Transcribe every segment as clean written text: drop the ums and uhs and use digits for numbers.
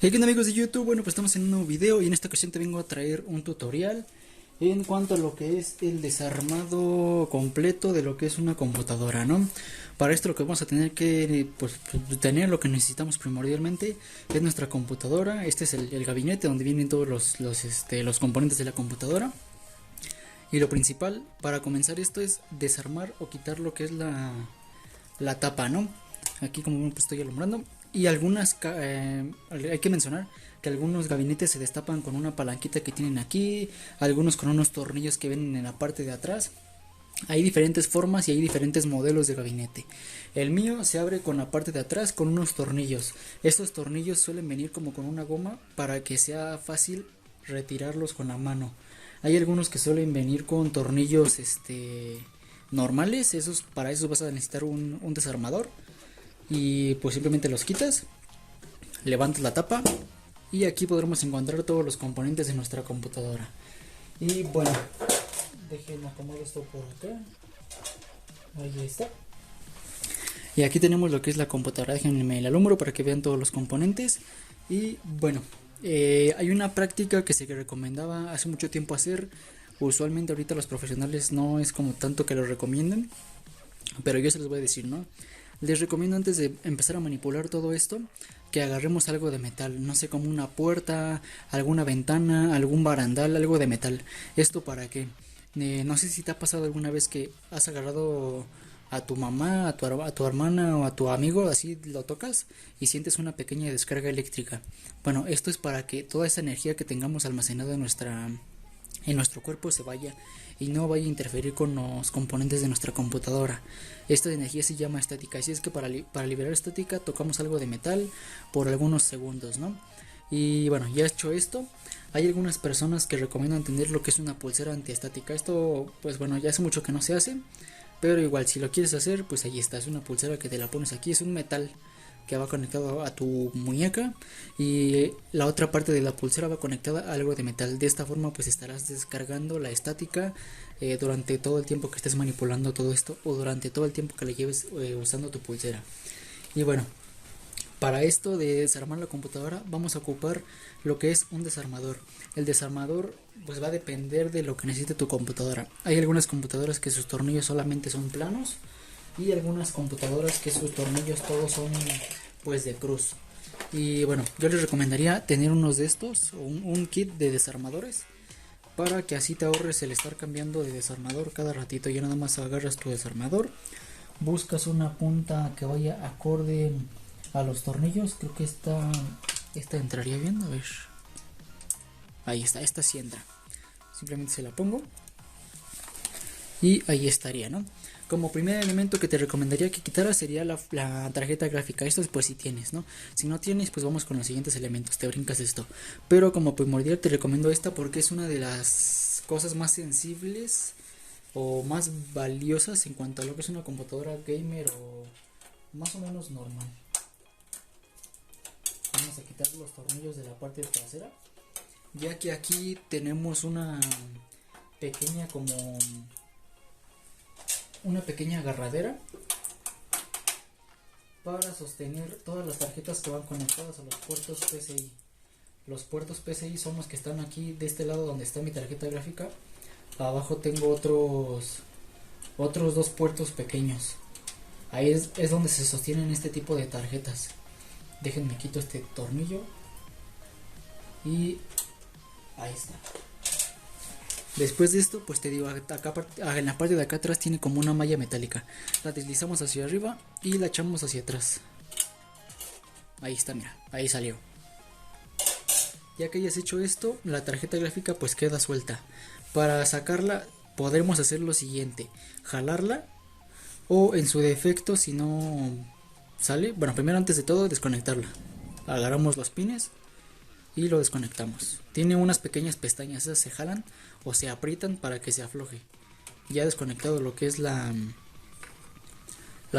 Hey, ¿qué onda, amigos de YouTube? Bueno, pues estamos en un nuevo video y en esta ocasión te vengo a traer un tutorial en cuanto a lo que es el desarmado completo de lo que es una computadora, ¿no? Para esto lo que vamos a tener que tener lo que necesitamos primordialmente es nuestra computadora. Este es el gabinete donde vienen todos los componentes de la computadora. Y lo principal para comenzar esto es desarmar o quitar lo que es la tapa, ¿no? Aquí como ven, pues estoy alumbrando. Y hay que mencionar que algunos gabinetes se destapan con una palanquita que tienen aquí, algunos con unos tornillos que vienen en la parte de atrás. Hay diferentes formas y hay diferentes modelos de gabinete. El mío se abre con la parte de atrás con unos tornillos. Estos tornillos suelen venir como con una goma para que sea fácil retirarlos con la mano. Hay algunos que suelen venir con tornillos normales. Para eso vas a necesitar un desarmador. Y pues simplemente los quitas, levantas la tapa y aquí podremos encontrar todos los componentes de nuestra computadora. Y bueno, déjenme acomodar esto por acá. Ahí está. Y aquí tenemos lo que es la computadora. Déjenme el alumbro para que vean todos los componentes. Y bueno, hay una práctica que se recomendaba hace mucho tiempo hacer. Usualmente ahorita los profesionales no es como tanto que lo recomienden, pero yo se los voy a decir, ¿no? Les recomiendo antes de empezar a manipular todo esto que agarremos algo de metal, no sé, como una puerta, alguna ventana, algún barandal, algo de metal. ¿Esto para qué? No sé si te ha pasado alguna vez que has agarrado a tu mamá, a tu hermana o a tu amigo, así lo tocas y sientes una pequeña descarga eléctrica. Bueno, esto es para que toda esa energía que tengamos almacenada en nuestro cuerpo se vaya y no vaya a interferir con los componentes de nuestra computadora. Esta energía se llama estática, así es que para liberar estática tocamos algo de metal por algunos segundos, ¿no? Y bueno, ya hecho esto, hay algunas personas que recomiendan tener lo que es una pulsera antiestática. Esto pues bueno, ya hace mucho que no se hace, pero igual si lo quieres hacer, pues ahí está, es una pulsera que te la pones aquí, es un metal que va conectado a tu muñeca y la otra parte de la pulsera va conectada a algo de metal. De esta forma pues estarás descargando la estática durante todo el tiempo que estés manipulando todo esto o durante todo el tiempo que le lleves usando tu pulsera. Y bueno, para esto de desarmar la computadora vamos a ocupar lo que es un desarmador. El desarmador pues va a depender de lo que necesite tu computadora. Hay algunas computadoras que sus tornillos solamente son planos y algunas computadoras que sus tornillos todos son pues de cruz. Y bueno, yo les recomendaría tener unos de estos o un kit de desarmadores para que así te ahorres el estar cambiando de desarmador cada ratito. Ya nada más agarras tu desarmador, buscas una punta que vaya acorde a los tornillos. Creo que esta entraría bien, a ver. Ahí está, esta sí entra. Simplemente se la pongo y ahí estaría, ¿no? Como primer elemento que te recomendaría que quitaras sería la tarjeta gráfica. Esto es pues si tienes, ¿no? Si no tienes, pues vamos con los siguientes elementos, te brincas esto. Pero como primordial te recomiendo esta porque es una de las cosas más sensibles o más valiosas en cuanto a lo que es una computadora gamer o más o menos normal. Vamos a quitar los tornillos de la parte trasera, ya que aquí tenemos una pequeña agarradera para sostener todas las tarjetas que van conectadas a los puertos PCI. Los puertos PCI son los que están aquí de este lado donde está mi tarjeta gráfica. Abajo tengo otros dos puertos pequeños. Ahí es donde se sostienen este tipo de tarjetas. Déjenme quito este tornillo y ahí está. Después de esto, pues te digo, acá en la parte de acá atrás tiene como una malla metálica. La deslizamos hacia arriba y la echamos hacia atrás. Ahí está, mira, ahí salió. Ya que hayas hecho esto, la tarjeta gráfica pues queda suelta. Para sacarla podremos hacer lo siguiente: jalarla o en su defecto, si no sale, bueno, primero antes de todo desconectarla. Agarramos los pines y lo desconectamos. Tiene unas pequeñas pestañas, esas se jalan o se aprietan para que se afloje. Ya desconectado lo que es la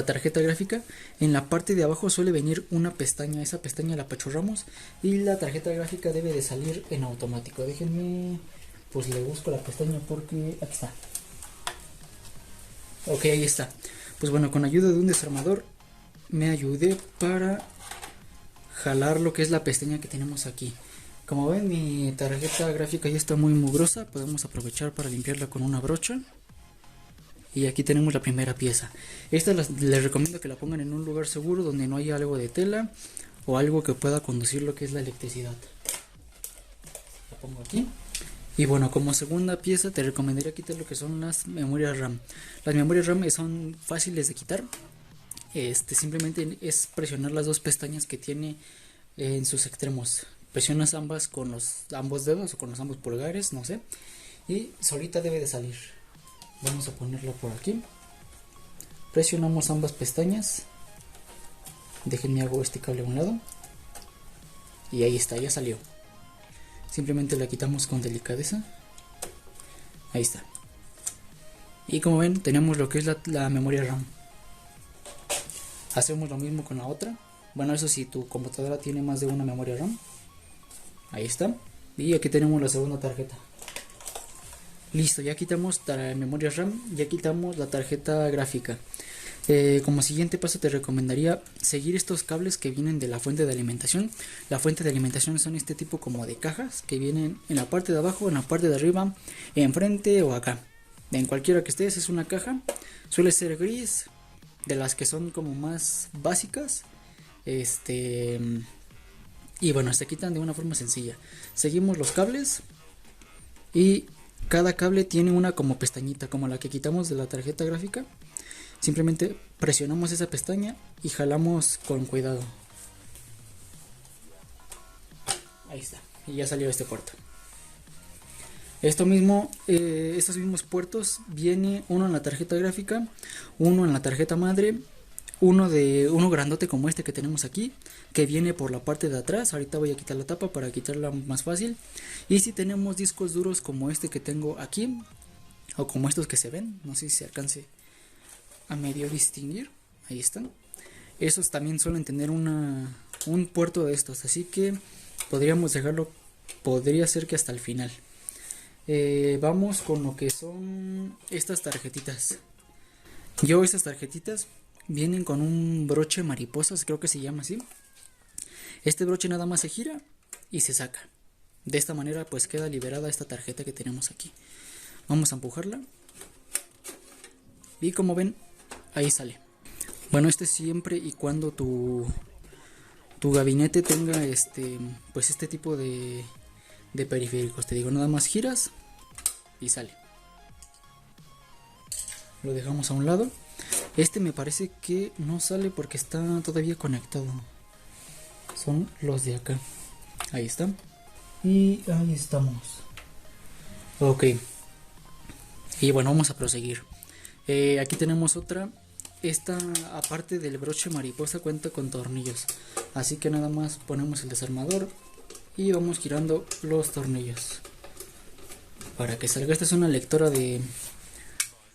tarjeta gráfica, en la parte de abajo suele venir una pestaña. Esa pestaña la apachurramos y la tarjeta gráfica debe de salir en automático. Déjenme, pues le busco la pestaña porque aquí está. Ok, ahí está. Pues bueno, con ayuda de un desarmador me ayudé para jalar lo que es la pestaña que tenemos aquí. Como ven, mi tarjeta gráfica ya está muy mugrosa, podemos aprovechar para limpiarla con una brocha. Y aquí tenemos la primera pieza. Esta les recomiendo que la pongan en un lugar seguro donde no haya algo de tela o algo que pueda conducir lo que es la electricidad. La pongo aquí. Y bueno, como segunda pieza te recomendaría quitar lo que son las memorias RAM. Las memorias RAM son fáciles de quitar. Simplemente es presionar las dos pestañas que tiene en sus extremos. Presionas ambas con ambos dedos o con los ambos pulgares, no sé. Y solita debe de salir. Vamos a ponerla por aquí. Presionamos ambas pestañas. Déjenme hago este cable a un lado. Y ahí está, ya salió. Simplemente la quitamos con delicadeza. Ahí está. Y como ven, tenemos lo que es la memoria RAM. Hacemos lo mismo con la otra. Bueno, eso si tu computadora tiene más de una memoria RAM. Ahí está. Y aquí tenemos la segunda tarjeta. Listo, ya quitamos la memoria RAM, ya quitamos la tarjeta gráfica. Como siguiente paso te recomendaría seguir estos cables que vienen de la fuente de alimentación. La fuente de alimentación son este tipo como de cajas que vienen en la parte de abajo, en la parte de arriba, enfrente o acá. En cualquiera que estés es una caja. Suele ser gris, de las que son como más básicas. Y bueno, se quitan de una forma sencilla. Seguimos los cables y cada cable tiene una como pestañita, como la que quitamos de la tarjeta gráfica. Simplemente presionamos esa pestaña y jalamos con cuidado. Ahí está, y ya salió este puerto. Estos mismos puertos viene uno en la tarjeta gráfica, uno en la tarjeta madre, uno grandote como este que tenemos aquí, que viene por la parte de atrás. Ahorita voy a quitar la tapa para quitarla más fácil. Y si tenemos discos duros como este que tengo aquí, o como estos que se ven, no sé si se alcance a medio distinguir, ahí están. Esos también suelen tener un puerto de estos, así que podríamos dejarlo, podría ser que hasta el final. Vamos con lo que son estas tarjetitas. Estas tarjetitas vienen con un broche mariposas, creo que se llama así. Este broche nada más se gira y se saca. De esta manera pues queda liberada esta tarjeta que tenemos aquí. Vamos a empujarla. Y como ven, ahí sale. Bueno, siempre y cuando tu gabinete tenga pues este tipo de periféricos. Te digo, nada más giras y sale. Lo dejamos a un lado. Me parece que no sale porque está todavía conectado. Son los de acá. Ahí están. Y ahí estamos. Ok. Y bueno, vamos a proseguir. Aquí tenemos otra. Esta, aparte del broche mariposa, cuenta con tornillos. Así que nada más ponemos el desarmador y vamos girando los tornillos para que salga. Esta es una lectora de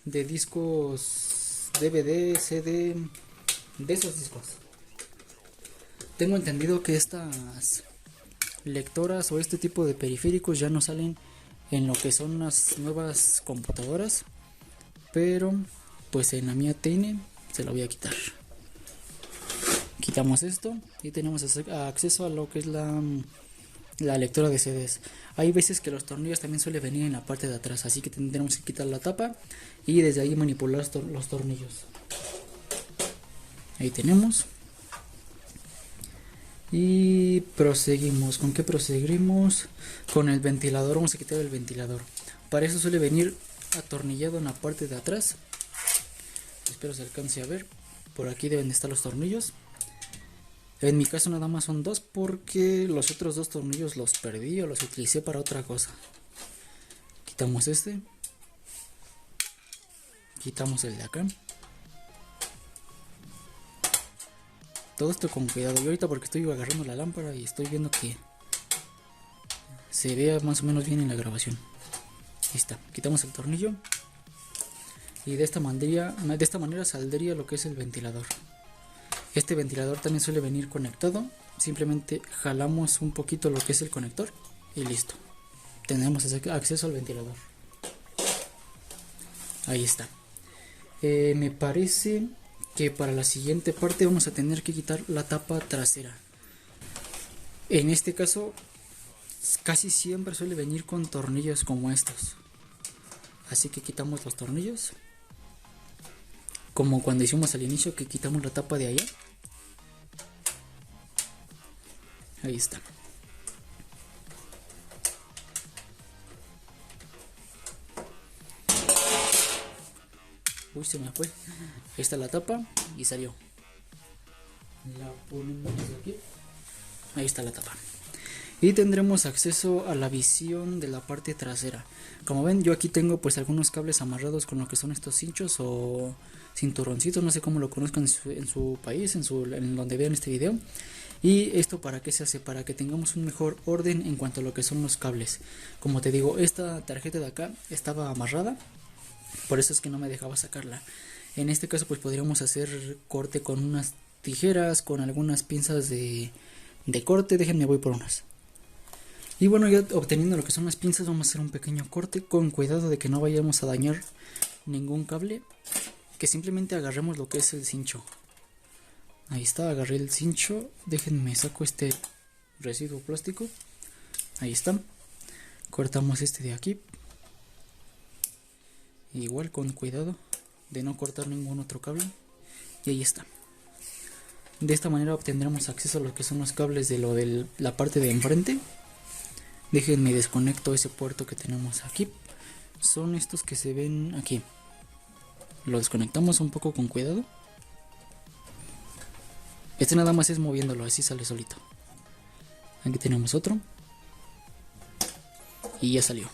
discos DVD, CD, de esos discos. Tengo entendido que estas lectoras o este tipo de periféricos ya no salen en lo que son las nuevas computadoras, pero pues en la mía tiene, se la voy a quitar. Quitamos esto y tenemos acceso a lo que es la lectora de CDs. Hay veces que los tornillos también suelen venir en la parte de atrás, así que tendremos que quitar la tapa y desde ahí manipular los tornillos. Ahí tenemos. Y proseguimos. ¿Con qué proseguimos? Con el ventilador. Vamos a quitar el ventilador. Para eso suele venir atornillado en la parte de atrás. Espero se alcance a ver. Por aquí deben estar los tornillos. En mi caso nada más son dos porque los otros dos tornillos los perdí o los utilicé para otra cosa. Quitamos este. Quitamos el de acá. Todo esto con cuidado. Yo ahorita porque estoy agarrando la lámpara y estoy viendo que se vea más o menos bien en la grabación. Ahí está. Quitamos el tornillo. Y de esta manera saldría lo que es el ventilador. Este ventilador también suele venir conectado. Simplemente jalamos un poquito lo que es el conector y listo. Tenemos acceso al ventilador. Ahí está. Me parece que para la siguiente parte vamos a tener que quitar la tapa trasera. En este caso casi siempre suele venir con tornillos como estos, así que quitamos los tornillos, como cuando hicimos al inicio que quitamos la tapa de allá. Ahí está. Uy, se me fue. Ahí está la tapa y salió. La ponemos aquí. Ahí está la tapa. Y tendremos acceso a la visión de la parte trasera. Como ven, yo aquí tengo pues algunos cables amarrados con lo que son estos cinchos o cinturoncitos, no sé cómo lo conozcan en su país, en donde vean este video. Y esto para qué se hace, para que tengamos un mejor orden en cuanto a lo que son los cables. Como te digo, esta tarjeta de acá estaba amarrada, por eso es que no me dejaba sacarla. En este caso pues podríamos hacer corte con unas tijeras, con algunas pinzas de corte. Déjenme, voy por unas. Y bueno, ya obteniendo lo que son las pinzas, vamos a hacer un pequeño corte con cuidado de que no vayamos a dañar ningún cable, que simplemente agarremos lo que es el cincho. Ahí está, agarré el cincho. Déjenme, saco este residuo plástico. Ahí está. Cortamos este de aquí. Igual con cuidado de no cortar ningún otro cable. Y ahí está. De esta manera obtendremos acceso a lo que son los cables de la parte de enfrente. Déjenme desconecto ese puerto que tenemos aquí. Son estos que se ven aquí. Lo desconectamos un poco con cuidado. Este nada más es moviéndolo, así sale solito. Aquí tenemos otro. Y ya salió.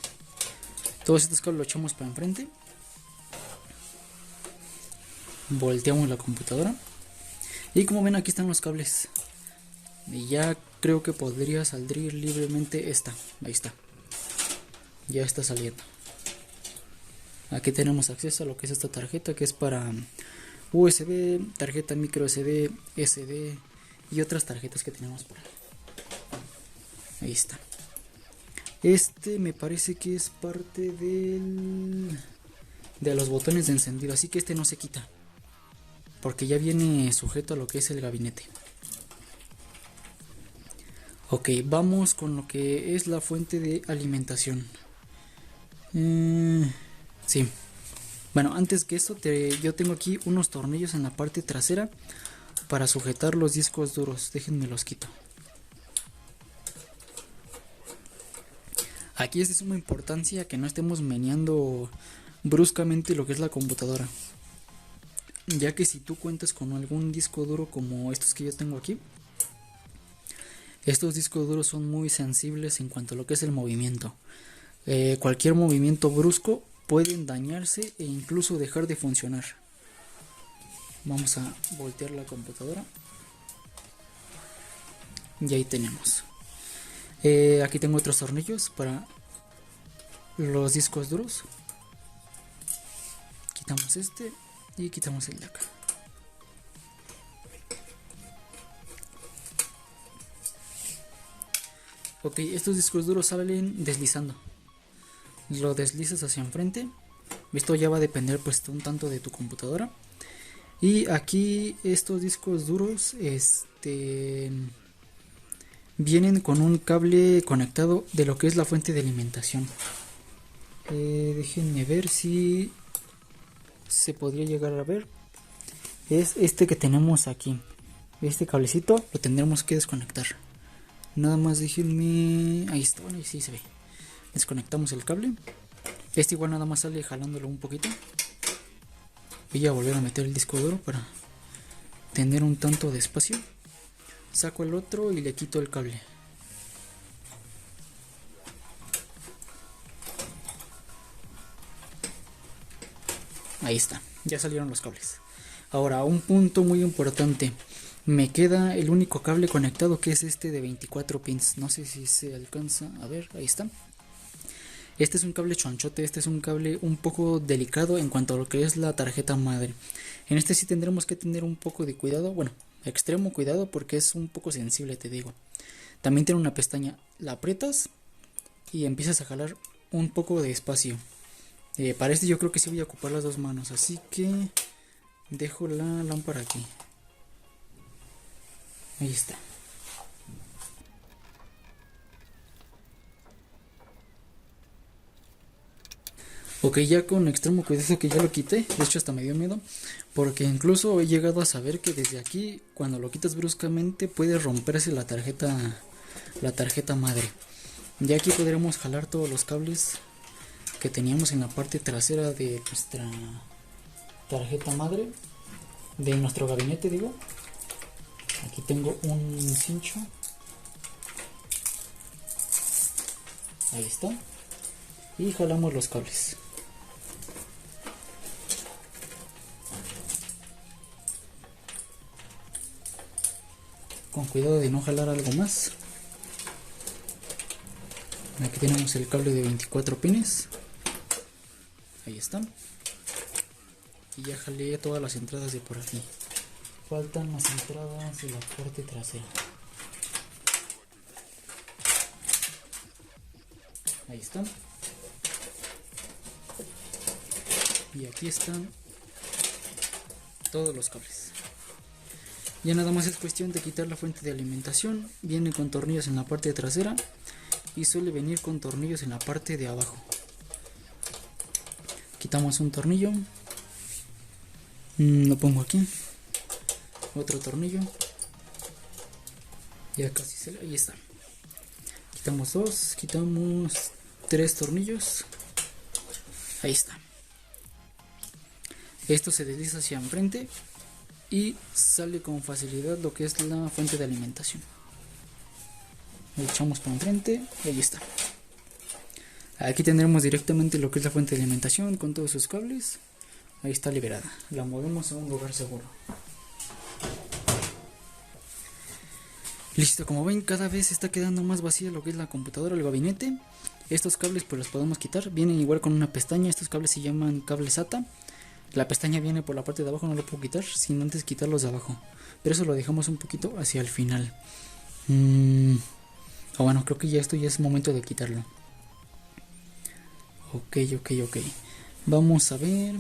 Todos estos cables los echamos para enfrente. Volteamos la computadora. Y como ven, aquí están los cables. Y ya creo que podría salir libremente esta. Ahí está. Ya está saliendo. Aquí tenemos acceso a lo que es esta tarjeta, que es para USB, tarjeta micro SD, SD y otras tarjetas que tenemos por ahí. Ahí está. Este me parece que es parte de los botones de encendido, así que este no se quita, porque ya viene sujeto a lo que es el gabinete. Ok, vamos con lo que es la fuente de alimentación. Sí. Bueno, antes que eso, yo tengo aquí unos tornillos en la parte trasera para sujetar los discos duros. Déjenme los quito. Aquí es de suma importancia que no estemos meneando bruscamente lo que es la computadora, ya que si tú cuentas con algún disco duro como estos que yo tengo aquí, estos discos duros son muy sensibles en cuanto a lo que es el movimiento. Cualquier movimiento brusco pueden dañarse e incluso dejar de funcionar. Vamos a voltear la computadora. Y ahí tenemos. Aquí tengo otros tornillos para los discos duros. Quitamos este y quitamos el de acá. Ok, estos discos duros salen deslizando. Lo deslizas hacia enfrente. Esto ya va a depender pues un tanto de tu computadora. Y aquí estos discos duros vienen con un cable conectado de lo que es la fuente de alimentación. Déjenme ver si se podría llegar a ver. Es este que tenemos aquí. Este cablecito lo tendremos que desconectar. Nada más déjenme. Ahí está, bueno, y sí se ve. Desconectamos el cable. Este igual nada más sale jalándolo un poquito. Voy a volver a meter el disco duro para tener un tanto de espacio. Saco el otro y le quito el cable. Ahí está, ya salieron los cables. Ahora, un punto muy importante. Me queda el único cable conectado, que es este de 24 pins. No sé si se alcanza a ver, ahí está. Este es un cable chonchote, este es un cable un poco delicado en cuanto a lo que es la tarjeta madre. En este sí tendremos que tener un poco de cuidado, bueno, extremo cuidado, porque es un poco sensible, te digo. También tiene una pestaña, la aprietas y empiezas a jalar un poco de espacio. Para este yo creo que sí voy a ocupar las dos manos, así que dejo la lámpara aquí. Ahí está. Ok, ya con extremo cuidado que ya lo quité. De hecho hasta me dio miedo, porque incluso he llegado a saber que desde aquí, cuando lo quitas bruscamente, puede romperse la tarjeta madre. Ya aquí podremos jalar todos los cables que teníamos en la parte trasera de nuestra tarjeta madre, de nuestro gabinete digo. Aquí tengo un cincho, ahí está, y jalamos los cables. Con cuidado de no jalar algo más. Aquí tenemos el cable de 24 pines, ahí está, y ya jalé todas las entradas de por aquí. Faltan las entradas de la parte trasera. Ahí están. Y aquí están todos los cables. Ya nada más es cuestión de quitar la fuente de alimentación. Viene con tornillos en la parte trasera y suele venir con tornillos en la parte de abajo. Quitamos un tornillo. Lo pongo aquí. Otro tornillo. Ya casi se... Ahí está. Quitamos dos. Quitamos tres tornillos. Ahí está. Esto se desliza hacia enfrente y sale con facilidad lo que es la fuente de alimentación. Lo echamos para enfrente y ahí está. Aquí tendremos directamente lo que es la fuente de alimentación con todos sus cables. Ahí está liberada. La movemos a un lugar seguro. Listo, como ven, cada vez está quedando más vacía lo que es la computadora, el gabinete. Estos cables pues los podemos quitar. Vienen igual con una pestaña. Estos cables se llaman cables SATA. La pestaña viene por la parte de abajo, no lo puedo quitar sin antes quitar los de abajo. Pero eso lo dejamos un poquito hacia el final. Bueno, creo que ya esto ya es momento de quitarlo. Ok. Vamos a ver.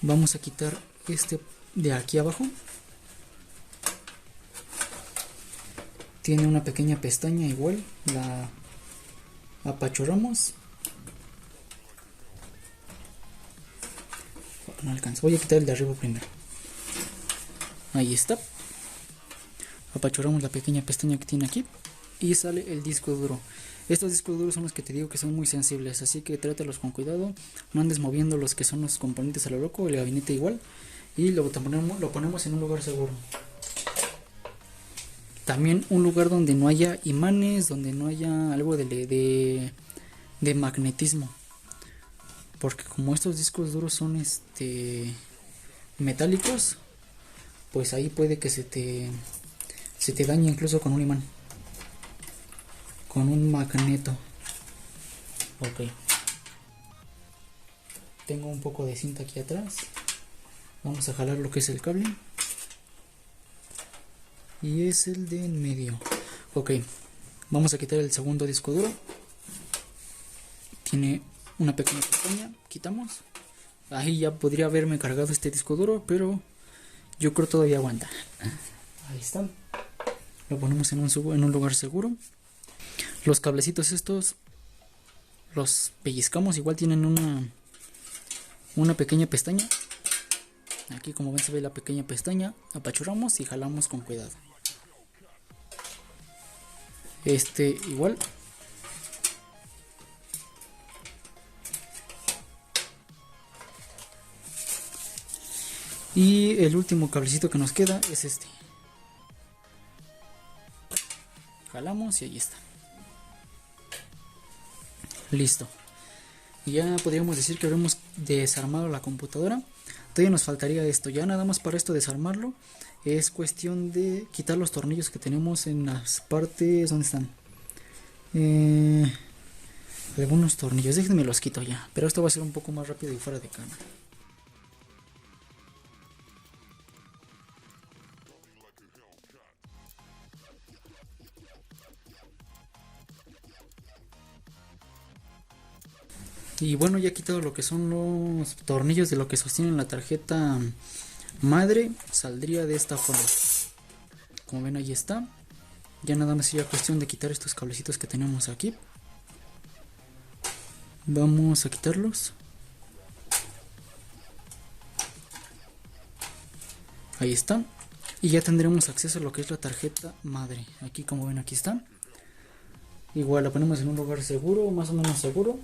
Vamos a quitar este de aquí abajo. Tiene una pequeña pestaña igual. La apachurramos. No alcanzo. Voy a quitar el de arriba primero. Ahí está. Apachurramos la pequeña pestaña que tiene aquí. Y sale el disco duro. Estos discos duros son los que te digo que son muy sensibles, así que trátalos con cuidado. No andes moviendo los que son los componentes a lo loco. El gabinete igual. Y lo ponemos en un lugar seguro. También un lugar donde no haya imanes, donde no haya algo de magnetismo. Porque como estos discos duros son metálicos, pues ahí puede que se te dañe incluso con un imán. Con un magneto. Ok. Tengo un poco de cinta aquí atrás. Vamos a jalar lo que es el cable. Y es el de en medio. Ok. Vamos a quitar el segundo disco duro. Tiene una pequeña pestaña. Quitamos. Ahí ya podría haberme cargado este disco duro, pero yo creo todavía aguanta. Ahí está. Lo ponemos en un lugar seguro. Los cablecitos estos los pellizcamos. Igual tienen una pequeña pestaña. Aquí como ven se ve la pequeña pestaña. Apachurramos y jalamos con cuidado. Igual. Y el último cablecito que nos queda es este. Jalamos y ahí está. Listo. Ya podríamos decir que habremos desarmado la computadora. Todavía nos faltaría esto. Ya nada más para esto desarmarlo es cuestión de quitar los tornillos que tenemos en las partes. ¿Dónde están? Algunos tornillos. Déjenme los quito ya. Pero esto va a ser un poco más rápido y fuera de cámara. Y bueno, ya he quitado lo que son los tornillos de lo que sostienen la tarjeta madre. Saldría de esta forma. Como ven, ahí está. Ya nada más sería cuestión de quitar estos cablecitos que tenemos aquí. Vamos a quitarlos. Ahí está. Y ya tendremos acceso a lo que es la tarjeta madre. Aquí, como ven, aquí está. Igual la ponemos en un lugar seguro, más o menos seguro.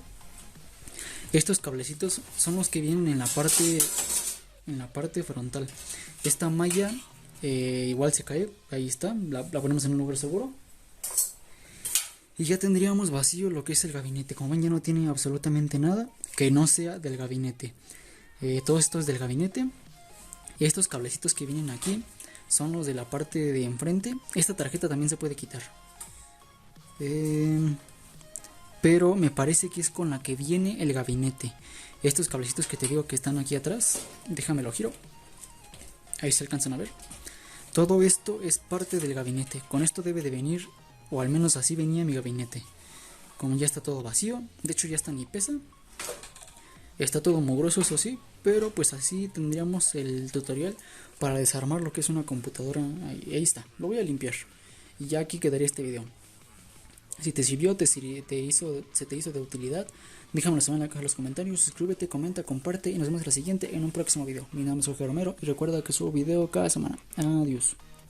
Estos cablecitos son los que vienen en la parte frontal. Esta malla igual se cae. Ahí está. La ponemos en un lugar seguro. Y ya tendríamos vacío lo que es el gabinete. Como ven, ya no tiene absolutamente nada que no sea del gabinete. Todo esto es del gabinete. Estos cablecitos que vienen aquí son los de la parte de enfrente. Esta tarjeta también se puede quitar. Pero me parece que es con la que viene el gabinete. Estos cablecitos que te digo que están aquí atrás, déjame lo giro. Ahí se alcanzan a ver. Todo esto es parte del gabinete. Con esto debe de venir, o al menos así venía mi gabinete. Como ya está todo vacío, de hecho ya está ni pesa. Está todo mugroso, eso sí, pero pues así tendríamos el tutorial para desarmar lo que es una computadora. Ahí está, lo voy a limpiar. Y ya aquí quedaría este video. Si te sirvió, se te hizo de utilidad, déjamelo saber en la caja de los comentarios, suscríbete, comenta, comparte y nos vemos en la siguiente en un próximo video. Mi nombre es Jorge Romero y recuerda que subo video cada semana. Adiós.